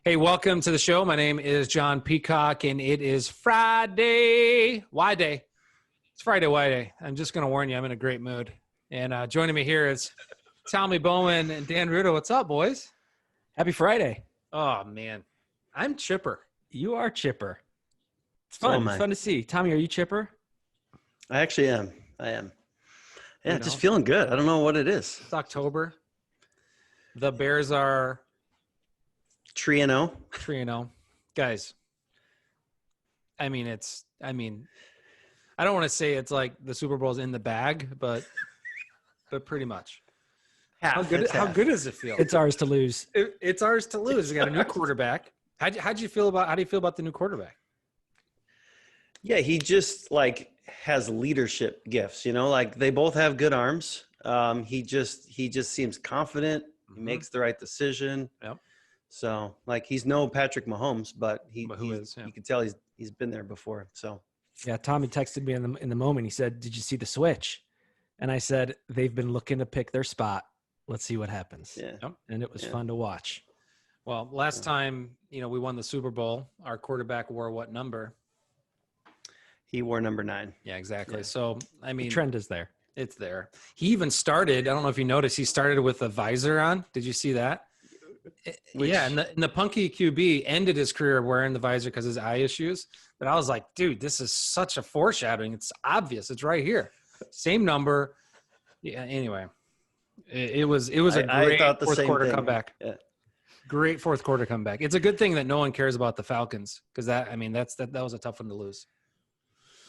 Hey, welcome to the show. My name is John Peacock, and it is Friday. Why day? It's Friday, why day? I'm just going to warn you, I'm in a great mood. And joining me here is Tommy Bowman and Dan Ruda. What's up, boys? Happy Friday. Oh, man. I'm chipper. You are chipper. It's fun. It's fun to see. Tommy, are you chipper? I actually am. I am. Yeah, You know? just feeling good. I don't know what it is. It's October. The Bears are 3-0. 3-0. Guys, I don't want to say it's like the Super Bowl's in the bag, but pretty much. How good does it feel? It's ours to lose. It's ours to lose. We got a new quarterback. How do you feel about the new quarterback? Yeah, he just has leadership gifts, they both have good arms. He just seems confident. He makes the right decision. Yep. So he's no Patrick Mahomes, but you can tell he's been there before. So yeah, Tommy texted me in the moment. He said, "Did you see the switch?" And I said, "They've been looking to pick their spot. Let's see what happens." Yeah. Yep. And it was fun to watch. Well, last time, we won the Super Bowl, our quarterback wore what number? He wore number 9. Yeah, exactly. Yeah. So, The trend is there. It's there. He even started, I don't know if you noticed, he started with a visor on. Did you see that? Yeah, and the punky QB ended his career wearing the visor because of his eye issues. But I was like, dude, this is such a foreshadowing. It's obvious. It's right here. Same number. Yeah, anyway. It was a great fourth quarter comeback. Yeah. Great fourth quarter comeback. It's a good thing that no one cares about the Falcons because that was a tough one to lose.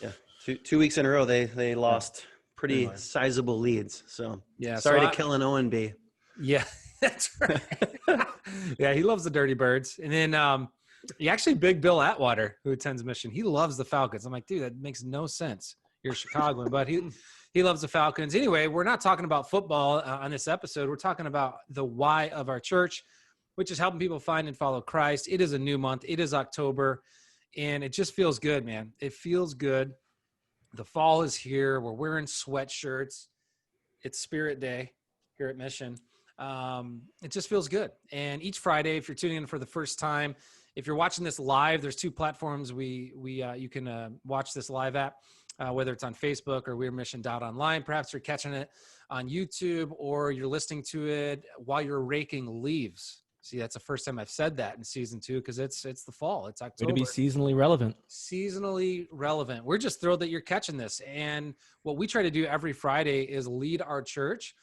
Yeah. 2 weeks in a row they lost pretty sizable leads. So yeah, sorry to kill an ONB. Yeah, that's right. Yeah, he loves the Dirty Birds. And then Big Bill Atwater, who attends Mission, he loves the Falcons. I'm like, dude, that makes no sense. You're a Chicagoan, but he loves the Falcons. Anyway, we're not talking about football on this episode. We're talking about the why of our church, which is helping people find and follow Christ. It is a new month. It is October, and it just feels good, man. It feels good. The fall is here. We're wearing sweatshirts. It's Spirit Day here at Mission. It just feels good. And each Friday, if you're tuning in for the first time, if you're watching this live, there's 2 platforms you can watch this live at, whether it's on Facebook or WeirdMission.online. Perhaps you're catching it on YouTube or you're listening to it while you're raking leaves. See, that's the first time I've said that in season 2 because it's the fall. It's October. Way to be seasonally relevant. Seasonally relevant. We're just thrilled that you're catching this. And what we try to do every Friday is lead our church.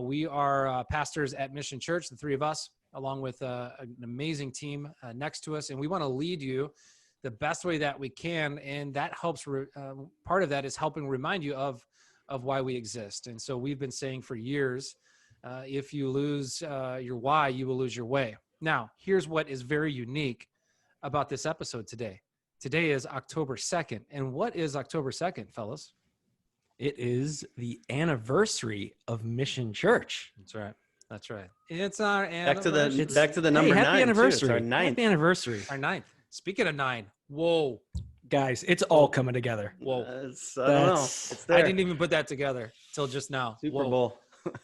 We are pastors at Mission Church, the 3 of us, along with an amazing team next to us. And we want to lead you the best way that we can. And that helps. Part of that is helping remind you of why we exist. And so we've been saying for years, if you lose your why, you will lose your way. Now, here's what is very unique about this episode today. Today is October 2nd. And what is October 2nd, fellas? It is the anniversary of Mission Church. That's right. It's our anniversary. Back to the number 9. Happy anniversary. Too. It's our 9th. Happy anniversary. Our 9th. Speaking of 9, whoa. Guys, it's all coming together. Whoa. I don't know. It's there. I didn't even put that together till just now. Super Bowl.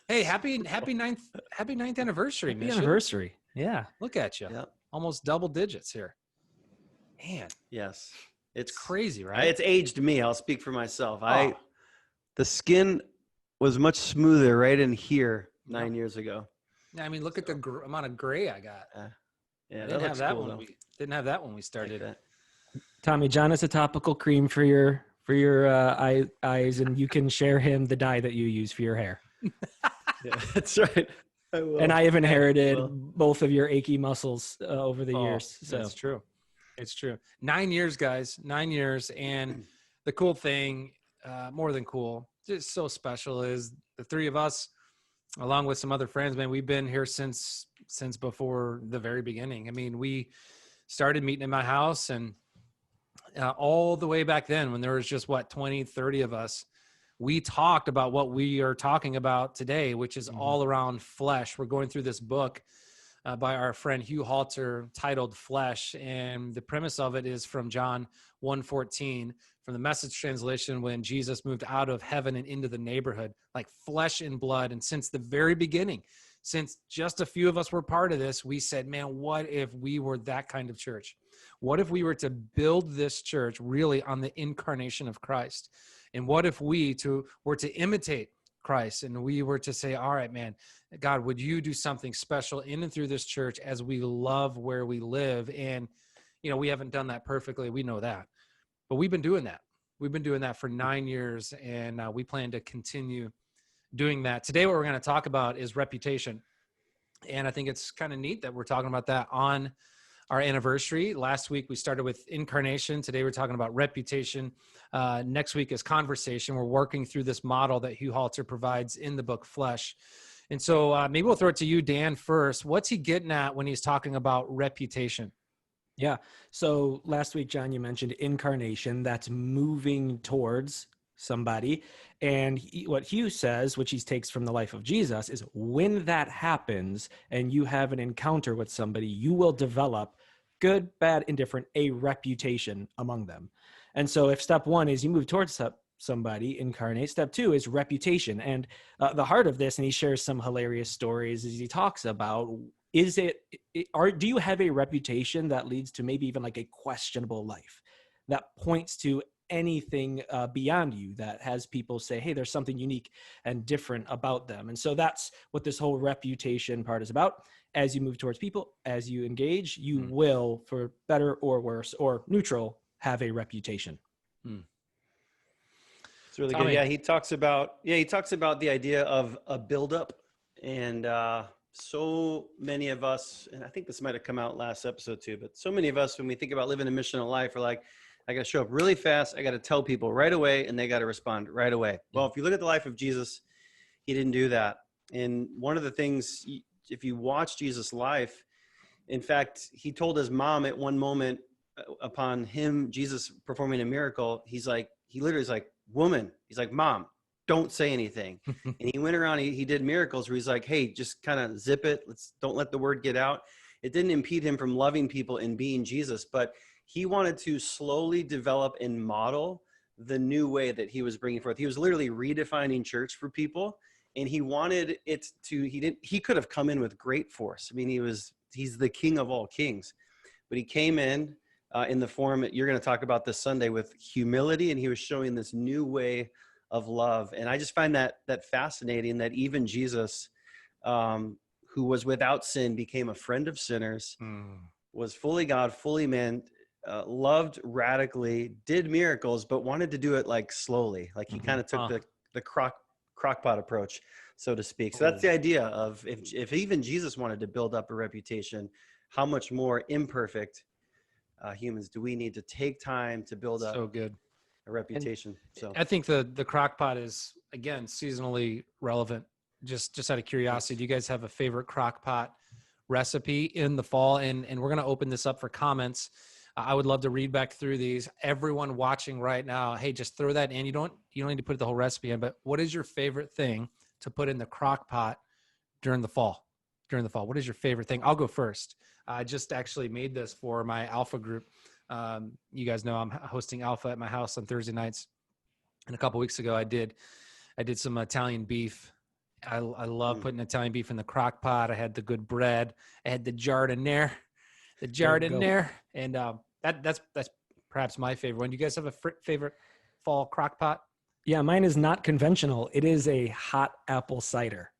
Hey, happy 9th anniversary, Happy Mission. anniversary. Yeah. Look at you. Yep. Almost double digits here. Man. Yes. It's crazy, right? It's aged me. I'll speak for myself. Oh. The skin was much smoother right in here 9 years ago. I mean, look at the amount of gray I got. Yeah, didn't have that one. Didn't have that when we started. Like Tommy, John has a topical cream for your eyes, and you can share him the dye that you use for your hair. Yeah, that's right. And I have inherited both of your achy muscles over the years. So that's true. It's true. 9 years, guys. 9 years. And the cool thing, more than cool, just so special, is the 3 of us, along with some other friends, man, we've been here since before the very beginning. I mean, we started meeting in my house, and all the way back then when there was just 20, 30 of us, we talked about what we are talking about today, which is all around flesh. We're going through this book by our friend Hugh Halter titled Flesh. And the premise of it is from John 1:14, from the Message translation, when Jesus moved out of heaven and into the neighborhood, like flesh and blood. And since the very beginning, since just a few of us were part of this, we said, man, what if we were that kind of church? What if we were to build this church really on the incarnation of Christ? And what if we were to imitate Christ, and we were to say, all right, man, God, would you do something special in and through this church as we love where we live? And, we haven't done that perfectly. We know that, but we've been doing that. We've been doing that for 9 years, and we plan to continue doing that. Today, what we're going to talk about is reputation. And I think it's kind of neat that we're talking about that on our anniversary. Last week, we started with incarnation. Today, we're talking about reputation. Next week is conversation. We're working through this model that Hugh Halter provides in the book Flesh. And so maybe we'll throw it to you, Dan, first. What's he getting at when he's talking about reputation? Yeah. So last week, John, you mentioned incarnation. That's moving towards somebody. And what Hugh says, which he takes from the life of Jesus, is when that happens and you have an encounter with somebody, you will develop good, bad, indifferent, a reputation among them. And so if step one is you move towards somebody, incarnate, step two is reputation. And the heart of this, and he shares some hilarious stories as he talks about, do you have a reputation that leads to maybe even like a questionable life that points to anything beyond you, that has people say, hey, there's something unique and different about them? And so that's what this whole reputation part is about. As you move towards people, as you engage, you will, for better or worse or neutral, have a reputation. It's really good. Yeah, he talks about the idea of a buildup, and so many of us, and I think this might have come out last episode too, but so many of us, when we think about living a missional life, are like, I got to show up really fast. I got to tell people right away, and they got to respond right away. Well, if you look at the life of Jesus, he didn't do that. And one of the things, if you watch Jesus' life, in fact, he told his mom at one moment upon Jesus performing a miracle, he literally is like, woman, he's like, Mom, don't say anything. And he went around, he did miracles where he's like, hey, just kind of zip it. Don't let the word get out. It didn't impede him from loving people and being Jesus, but he wanted to slowly develop and model the new way that he was bringing forth. He was literally redefining church for people, and he wanted it to, he could have come in with great force. I mean, he's the King of all kings, but he came in the form that you're going to talk about this Sunday with humility, and he was showing this new way of love. And I just find that fascinating, that even Jesus, who was without sin, became a friend of sinners, was fully God, fully man, loved radically, did miracles, but wanted to do it like slowly. Like he kind of took the crockpot approach, so to speak. So that's the idea of if even Jesus wanted to build up a reputation, how much more imperfect humans do we need to take time to build up a reputation? So I think the crockpot is, again, seasonally relevant. Just out of curiosity, do you guys have a favorite crockpot recipe in the fall? And we're going to open this up for comments. I would love to read back through these. Everyone watching right now, hey, just throw that in. You don't need to put the whole recipe in, but what is your favorite thing to put in the crockpot during the fall? What is your favorite thing? I'll go first. I just actually made this for my Alpha group. You guys know I'm hosting Alpha at my house on Thursday nights. And a couple weeks ago, I did some Italian beef. I love putting Italian beef in the crock pot. I had the good bread. I had the giardiniera, and that's perhaps my favorite one. Do you guys have a favorite fall crock pot? Yeah, mine is not conventional. It is a hot apple cider.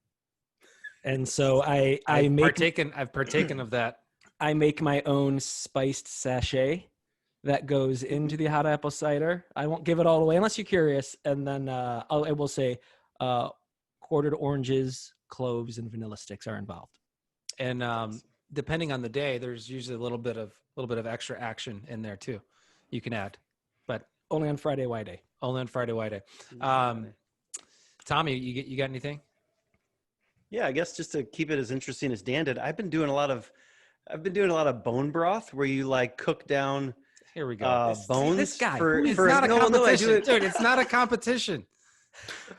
And so I've partaken of that. I make my own spiced sachet that goes into the hot apple cider. I won't give it all away unless you're curious. And then I will say quartered oranges, cloves, and vanilla sticks are involved. And depending on the day, there's usually a little bit of extra action in there too. You can add, but only on Friday White Day. Tommy, you got anything? Yeah, I guess just to keep it as interesting as Dan did, I've been doing a lot of bone broth where you like cook down. Here we go. Bones. This guy. It's not a competition, dude. It's not a competition.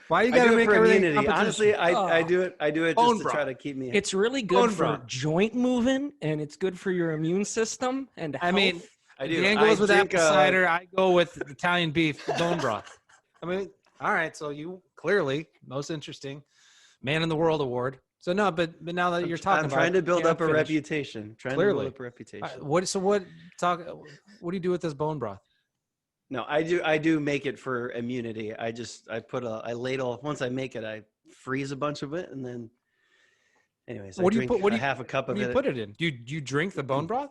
Why you gotta make everything competition? Honestly, I do it just to try to keep me. It's really good for joint moving, and it's good for your immune system and health. I mean, I do. Dan goes with apple cider. I go with Italian beef bone broth. I mean, all right. So you clearly most interesting man in the world award. So no, but now that you're talking I'm about trying to it, build yeah, up a finish. reputation. Trying to Clearly. build up a All right, reputation. what do you do with this bone broth? No, I do make it for immunity. I ladle, once I make it, I freeze a bunch of it, and then anyways, I What do you drink put what a do you half a cup what of do you it. put it in? Do you drink the bone broth?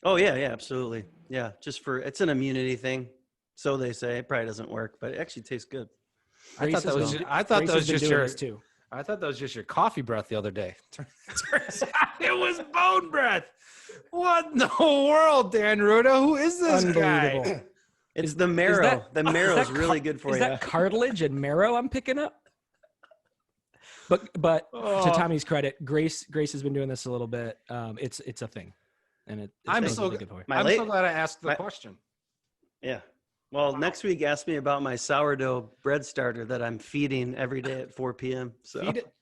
Oh yeah, yeah, absolutely. Yeah, it's an immunity thing. So they say. It probably doesn't work, but it actually tastes good. I thought that was Grace that has was been just doing your this too. I thought that was just your coffee breath the other day. Turns out it was bone breath. What in the world, Dan Ruda? Who is this Unbelievable. guy? It's the marrow. The marrow is really good for Is you. that cartilage and marrow I'm picking up? But to Oh. Tommy's credit, Grace has been doing this a little bit. It's a thing, and it's I'm supposedly good for you. I'm so glad I asked the my- question. Yeah. Well, next week, ask me about my sourdough bread starter that I'm feeding every day at 4 p.m. So Feed it.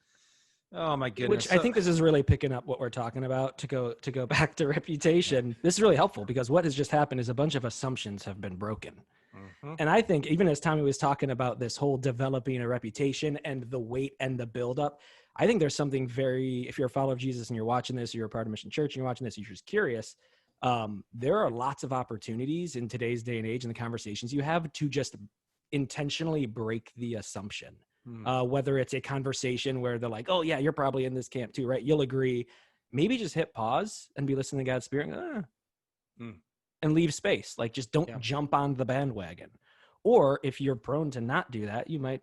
Oh my goodness. Which I think this is really picking up what we're talking about. To go back to reputation, this is really helpful because what has just happened is a bunch of assumptions have been broken. Mhm. And I think even as Tommy was talking about this whole developing a reputation and the weight and the buildup, I think there's something if you're a follower of Jesus and you're watching this, or you're a part of Mission Church and you're watching this, and you're just curious, there are lots of opportunities in today's day and age in the conversations you have to just intentionally break the assumption. Whether it's a conversation where they're like, oh yeah, you're probably in this camp too, right? You'll agree. Maybe just hit pause and be listening to God's Spirit and leave space. Like just don't jump on the bandwagon. Or if you're prone to not do that, you might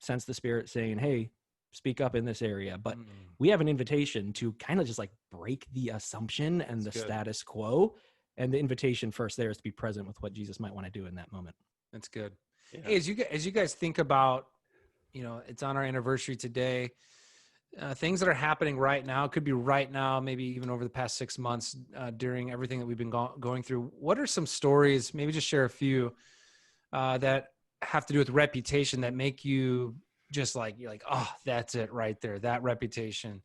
sense the Spirit saying, hey, speak up in this area. But we have an invitation to kind of just like break the assumption and the status quo. And the invitation first there is to be present with what Jesus might want to do in that moment. That's good. Yeah. Hey, as you guys think about, it's on our anniversary today. Things that are happening right now, could be right now, maybe even over the past 6 months during everything that we've been going through. What are some stories, maybe just share a few that have to do with reputation that make you just like, you're like, oh, that's it right there. That reputation.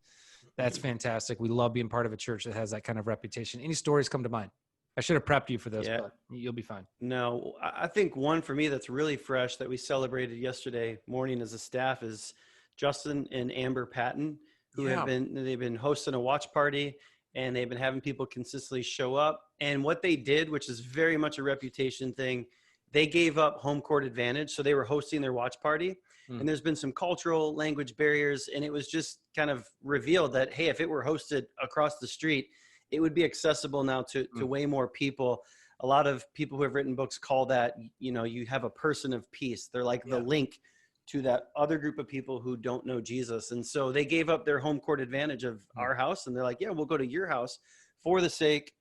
That's fantastic. We love being part of a church that has that kind of reputation. Any stories come to mind? I should have prepped you for this, but you'll be fine. No, I think one for me that's really fresh that we celebrated yesterday morning as a staff is Justin and Amber Patton, who they've been hosting a watch party, and they've been having people consistently show up. And what they did, which is very much a reputation thing, they gave up home court advantage. So they were hosting their watch party, and there's been some cultural language barriers. And it was just kind of revealed that, hey, if it were hosted across the street, it would be accessible now to way more people. A lot of people who have written books call that, you have a person of peace. They're like the link to that other group of people who don't know Jesus. And so they gave up their home court advantage of our house, and they're like, yeah, we'll go to your house for the sake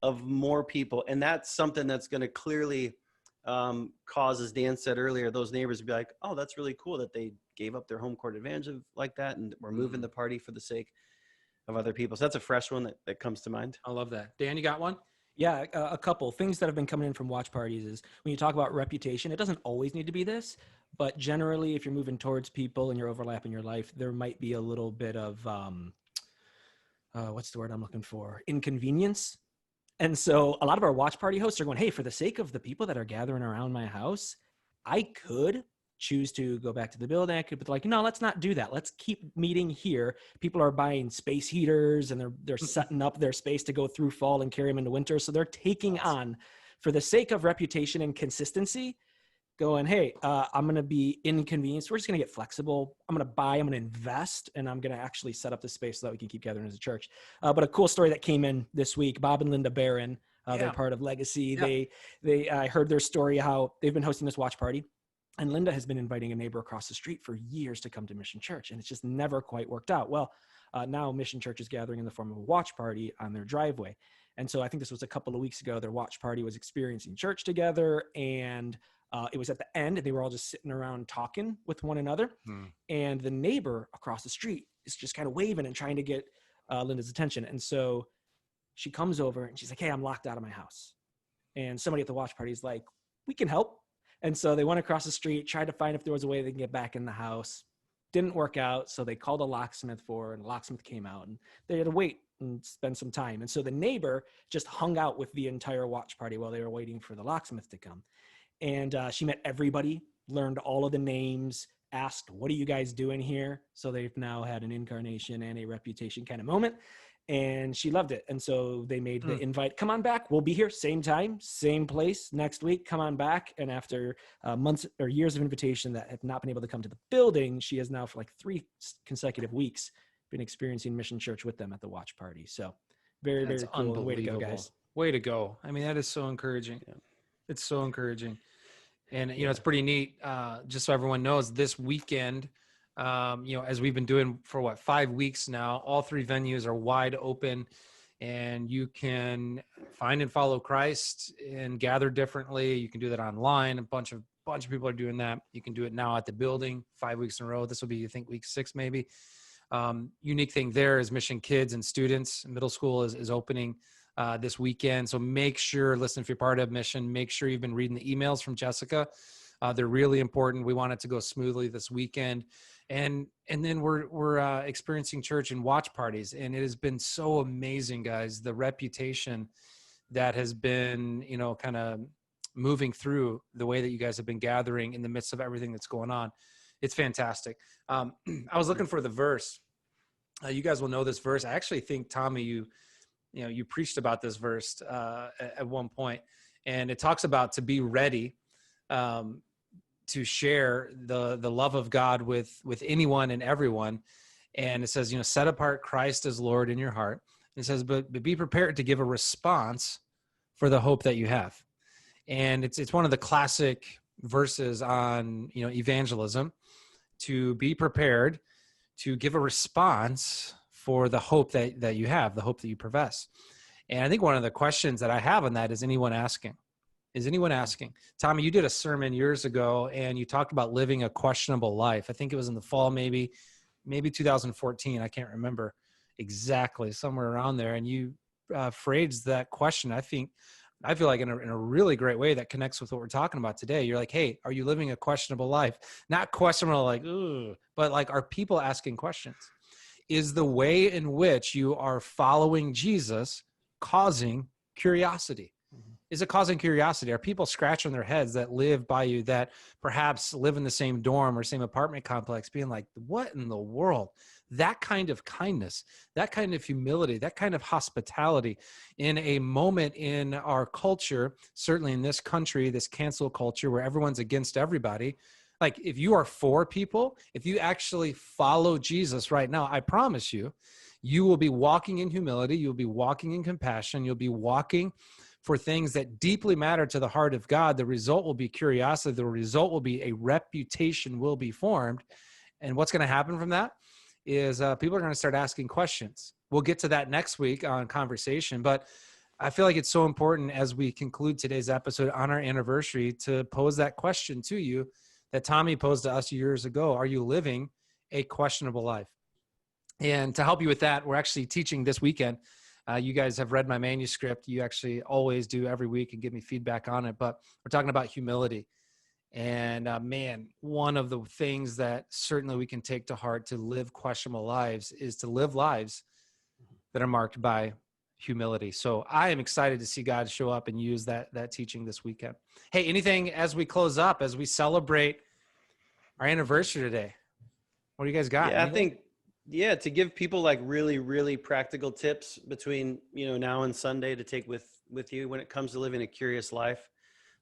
of more people. And that's something that's going to clearly cause, as Dan said earlier, those neighbors to be like, oh, that's really cool that they gave up their home court advantage like that, and we're moving the party for the sake of other people. So that's a fresh one that comes to mind. I love that. Dan, you got one? Yeah, a couple things that have been coming in from watch parties is when you talk about reputation, it doesn't always need to be this, but generally if you're moving towards people and you're overlapping your life, there might be a little bit of, what's the word I'm looking for? Inconvenience. And so a lot of our watch party hosts are going, hey, for the sake of the people that are gathering around my house, I could choose to go back to the building. I could, but like, no, let's not do that. Let's keep meeting here. People are buying space heaters and they're setting up their space to go through fall and carry them into winter. So they're taking on, for the sake of reputation and consistency, going, hey, I'm going to be inconvenienced. We're just going to get flexible. I'm going to invest, and I'm going to actually set up the space so that we can keep gathering as a church. But a cool story that came in this week, Bob and Linda Barron, they're part of Legacy. Yeah. I heard their story, how they've been hosting this watch party. And Linda has been inviting a neighbor across the street for years to come to Mission Church, and it's just never quite worked out. Well, now Mission Church is gathering in the form of a watch party on their driveway. And so I think this was a couple of weeks ago, their watch party was experiencing church together, and it was at the end, and they were all just sitting around talking with one another. And the neighbor across the street is just kind of waving and trying to get Linda's attention. And so she comes over and she's like, hey, I'm locked out of my house. And somebody at the watch party is like, we can help. And so they went across the street, tried to find if there was a way they can get back in the house. Didn't work out. So they called a locksmith and the locksmith came out, and they had to wait and spend some time. And so the neighbor just hung out with the entire watch party while they were waiting for the locksmith to come. And she met everybody, learned all of the names, asked, what are you guys doing here? So they've now had an incarnation and a reputation kind of moment. And she loved it. And so they made the invite, come on back. We'll be here, same time, same place next week. Come on back. And after months or years of invitation that have not been able to come to the building, she has now for like 3 consecutive weeks been experiencing Mission Church with them at the watch party. So very, That's very cool. Way to go, unbelievable. guys. Way to go. I mean, that is so encouraging. Yeah. It's so encouraging. And, you know, it's pretty neat. Just so everyone knows, this weekend, you know, as we've been doing for 5 weeks now, all 3 venues are wide open, and you can find and follow Christ and gather differently. You can do that online. A bunch of people are doing that. You can do it now at the building 5 weeks in a row. This will be, I think, week 6 maybe. Unique thing there is Mission Kids and students. Middle school is opening this weekend. So make sure, listen, if you're part of Mission, make sure you've been reading the emails from Jessica. They're really important. We want it to go smoothly this weekend. And then we're experiencing church and watch parties. And it has been so amazing, guys, the reputation that has been, you know, kind of moving through the way that you guys have been gathering in the midst of everything that's going on. It's fantastic. I was looking for the verse. You guys will know this verse. I actually think, Tommy, you preached about this verse at one point, and it talks about to be ready to share the love of God with anyone and everyone. And it says, you know, set apart Christ as Lord in your heart. It says, but be prepared to give a response for the hope that you have. And it's one of the classic verses on, you know, evangelism, to be prepared to give a response for the hope that you have, the hope that you profess. And I think one of the questions that I have on that is anyone asking? Is anyone asking? Tommy, you did a sermon years ago, and you talked about living a questionable life. I think it was in the fall, maybe 2014. I can't remember exactly, somewhere around there. And you phrased that question, I feel like in a really great way that connects with what we're talking about today. You're like, hey, are you living a questionable life? Not questionable like, ooh, but like, are people asking questions? Is the way in which you are following Jesus causing curiosity? Is it causing curiosity? Are people scratching their heads that live by you, that perhaps live in the same dorm or same apartment complex, being like, what in the world? That kind of kindness, that kind of humility, that kind of hospitality in a moment in our culture, certainly in this country, this cancel culture where everyone's against everybody. Like, if you are for people, if you actually follow Jesus right now, I promise you, you will be walking in humility. You'll be walking in compassion. You'll be walking for things that deeply matter to the heart of God. The result will be curiosity. The result will be a reputation will be formed. And what's going to happen from that is people are going to start asking questions. We'll get to that next week on conversation, but I feel like it's so important as we conclude today's episode on our anniversary to pose that question to you that Tommy posed to us years ago. Are you living a questionable life? And to help you with that, we're actually teaching this weekend. You guys have read my manuscript. You actually always do every week and give me feedback on it. But we're talking about humility. And man, one of the things that certainly we can take to heart to live questionable lives is to live lives that are marked by humility. So I am excited to see God show up and use that teaching this weekend. Hey, anything as we close up, as we celebrate our anniversary today? What do you guys got? Yeah, I think, to give people like really, really practical tips between, now and Sunday to take with you when it comes to living a curious life.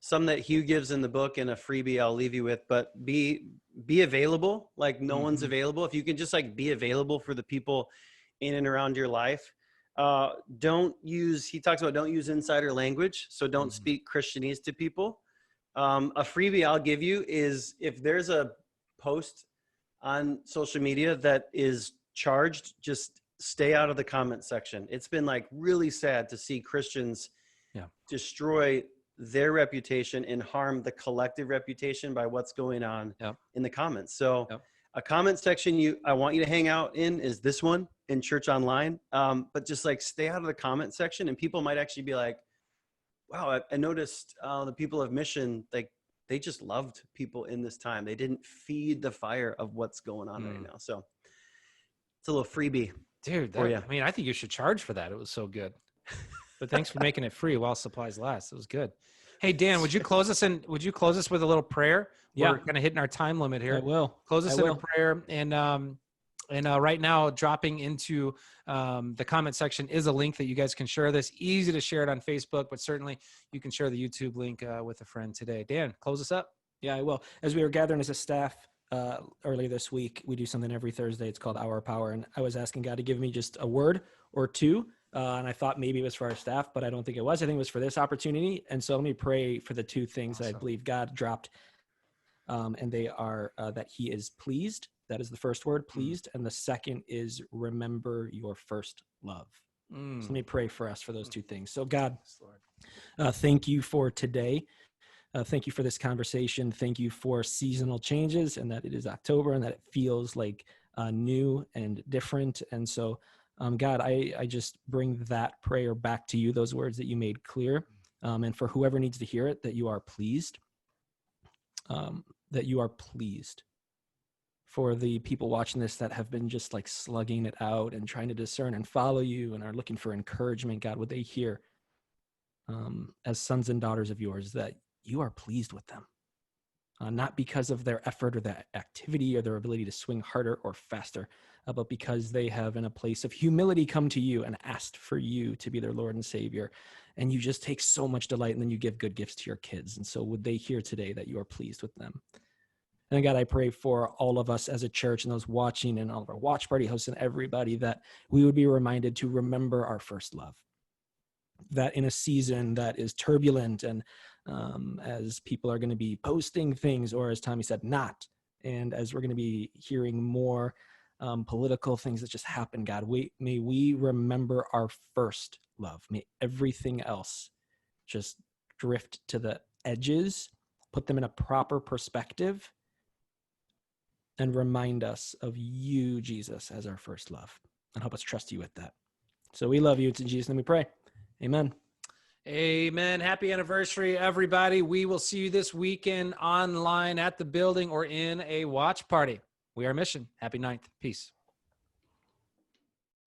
Some that Hugh gives in the book and a freebie I'll leave you with, but be available. Like no one's available. If you can just like be available for the people in and around your life. He talks about don't use insider language. So don't speak Christianese to people. A freebie I'll give you is if there's a post on social media that is charged, just stay out of the comment section. It's been like really sad to see Christians destroy their reputation and harm the collective reputation by what's going on in the comments. So a comment section I want you to hang out in is this one in Church Online. But just like stay out of the comment section, and people might actually be like, wow, I noticed the people of Mission, like they just loved people in this time. They didn't feed the fire of what's going on right now. So it's a little freebie. Dude, I mean, I think you should charge for that. It was so good. But thanks for making it free while supplies last. It was good. Hey, Dan, would you close us with a little prayer? Yeah. We're kind of hitting our time limit I here. will. Close us I in a will. prayer, and right now, dropping into the comment section is a link that you guys can share this. Easy to share it on Facebook, but certainly you can share the YouTube link with a friend today. Dan, close us up. Yeah, I will. As we were gathering as a staff earlier this week, we do something every Thursday. It's called Hour of Power. And I was asking God to give me just a word or two. And I thought maybe it was for our staff, but I don't think it was. I think it was for this opportunity. And so let me pray for the two things that I believe God dropped. And they are that he is pleased. That is the first word, pleased. And the second is remember your first love. So let me pray for us for those two things. So God, thank you for today. Thank you for this conversation. Thank you for seasonal changes and that it is October and that it feels like new and different. And so, God, I just bring that prayer back to you, those words that you made clear. And for whoever needs to hear it, that you are pleased. That you are pleased. For the people watching this that have been just like slugging it out and trying to discern and follow you and are looking for encouragement, God, would they hear as sons and daughters of yours that you are pleased with them, not because of their effort or their activity or their ability to swing harder or faster, but because they have in a place of humility come to you and asked for you to be their Lord and Savior. And you just take so much delight and then you give good gifts to your kids. And so would they hear today that you are pleased with them? And God, I pray for all of us as a church and those watching and all of our watch party hosts and everybody that we would be reminded to remember our first love. That in a season that is turbulent and as people are going to be posting things, or as Tommy said, not, and as we're going to be hearing more political things that just happen, God, may we remember our first love. May everything else just drift to the edges, put them in a proper perspective, and remind us of you, Jesus, as our first love, and help us trust you with that. So we love you. It's in Jesus' name we pray. Amen. Amen. Happy anniversary, everybody. We will see you this weekend online at the building or in a watch party. We are Mission. Happy 9th. Peace.